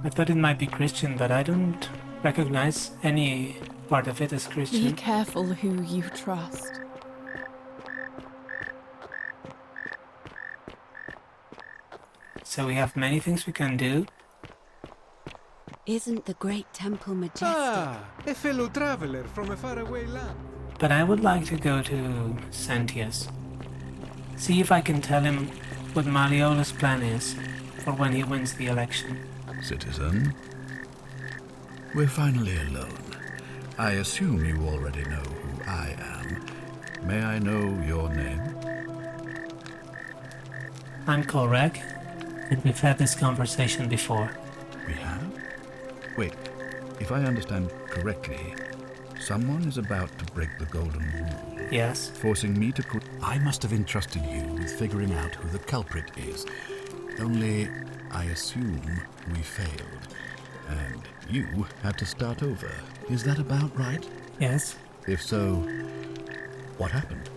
I thought it might be Christian, but I don't recognize any part of it as Be Christian. careful who you trust. So we have many things we can do. Isn't the great temple majestic? A fellow traveler from a faraway land. But I would like to go to Sentius. See if I can tell him what Malleolus' plan is for when he wins the election. Citizen, we're finally alone. I assume you already know who I am. May I know your name? I'm Kolrek, and we've had this conversation before. We have? Wait, if I understand correctly, someone is about to break the golden rule. Yes. Forcing me to... I must have entrusted you with figuring out who the culprit is. Only, I assume we failed. And you had to start over. Is that about right? Yes. If so, what happened?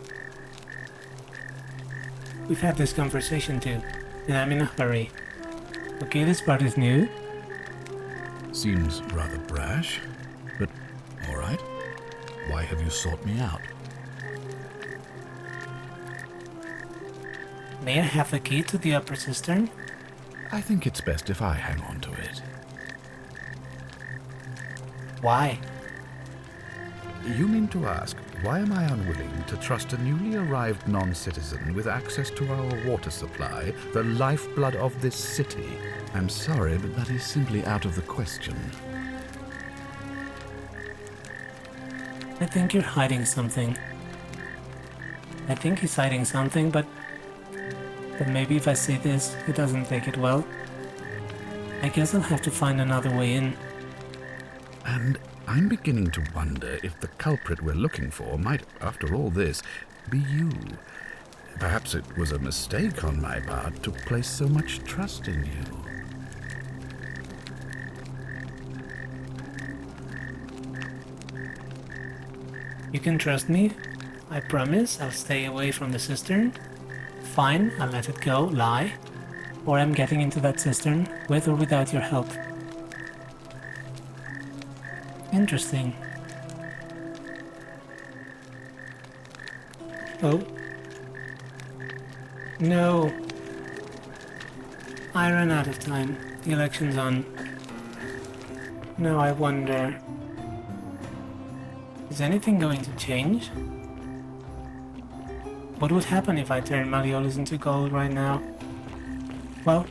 We've had this conversation too, and I'm in a hurry. Okay, this part is new. Seems rather brash, but all right. Why have you sought me out? May I have the key to the upper cistern? I think it's best if I hang on to it. Why? You mean to ask, why am I unwilling to trust a newly arrived non-citizen with access to our water supply, the lifeblood of this city? I'm sorry, but that is simply out of the question. I think you're hiding something. I think he's hiding something, but maybe if I say this, he doesn't take it well. I guess I'll have to find another way in. And I'm beginning to wonder if the culprit we're looking for might, after all this, be you. Perhaps it was a mistake on my part to place so much trust in you. You can trust me. I promise I'll stay away from the cistern. Fine, I'll let it go, lie. Or I'm getting into that cistern, with or without your help. Interesting. Oh. No. I ran out of time. The election's on. Now I wonder... Is anything going to change? What would happen if I turn Malleolus into gold right now? Well,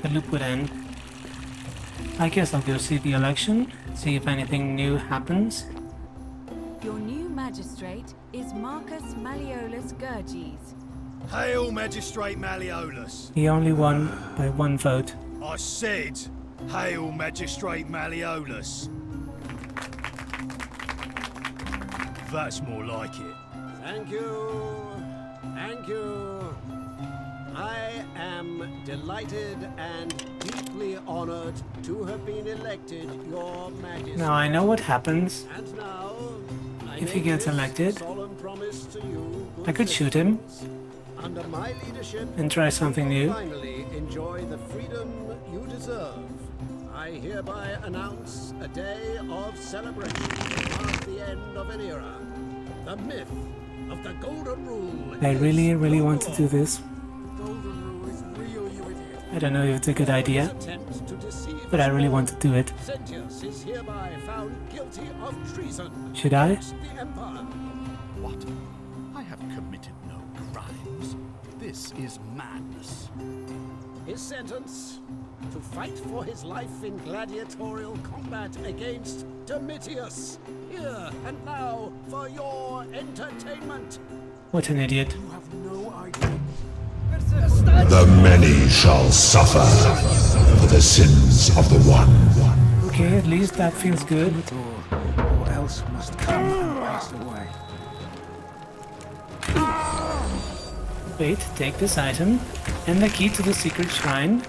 the loop would end. I guess I'll go see the election, see if anything new happens. magistrate is Marcus Malleolus Gurges. Hail, Magistrate Malleolus. He only won by 1 vote. I said, hail, Magistrate Malleolus. That's more like it. Thank you. Thank you. I am delighted and deeply honored to have been elected your majesty. Now I know what happens And now, if he gets elected. solemn promise to you, I could shoot him under my leadership, and try something new. finally enjoy the freedom you deserve. I hereby announce a day of celebration to mark the end of an era. The myth of the Golden Rule. I really want to do this. I don't know if it's a good idea, but I really want to do it. Sentius is hereby found guilty of treason. Should I? against the Empire. What? I have committed no crimes. This is madness. His sentence: to fight for his life in gladiatorial combat against Domitius. Here and now for your entertainment. What an idiot. You have no idea. The many shall suffer for the sins of the one. Okay, at least that feels good. Or else must come and pass away. Wait, take this item and the key to the secret shrine.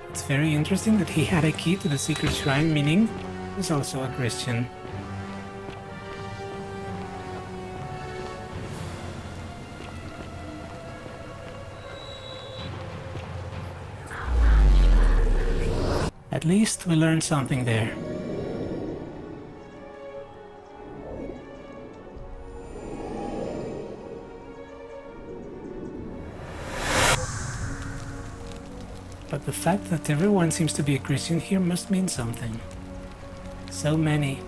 It's very interesting that he had a key to the secret shrine, meaning he's also a Christian. At least we learned something there. But the fact that everyone seems to be a Christian here must mean something. So many.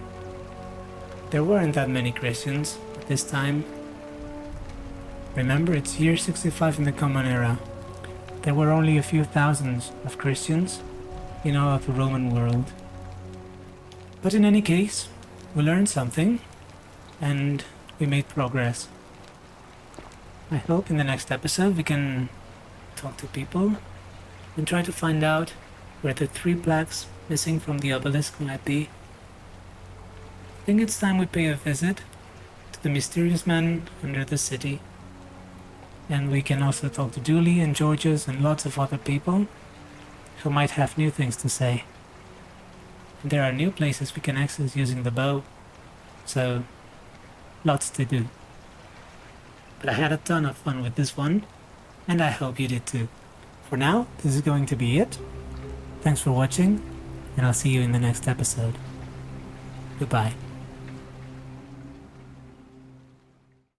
There weren't that many Christians at this time. Remember, it's year 65 in the Common Era. There were only a few thousands of Christians in all of the Roman world. But in any case, we learned something and we made progress. I hope in the next episode we can talk to people and try to find out where the 3 plaques missing from the obelisk might be. I think it's time we pay a visit to the mysterious man under the city. And we can also talk to Julie and Georges and lots of other people who might have new things to say. And there are new places we can access using the bow, so lots to do. But I had a ton of fun with this one, and I hope you did too. For now, this is going to be it. Thanks for watching, and I'll see you in the next episode. Goodbye.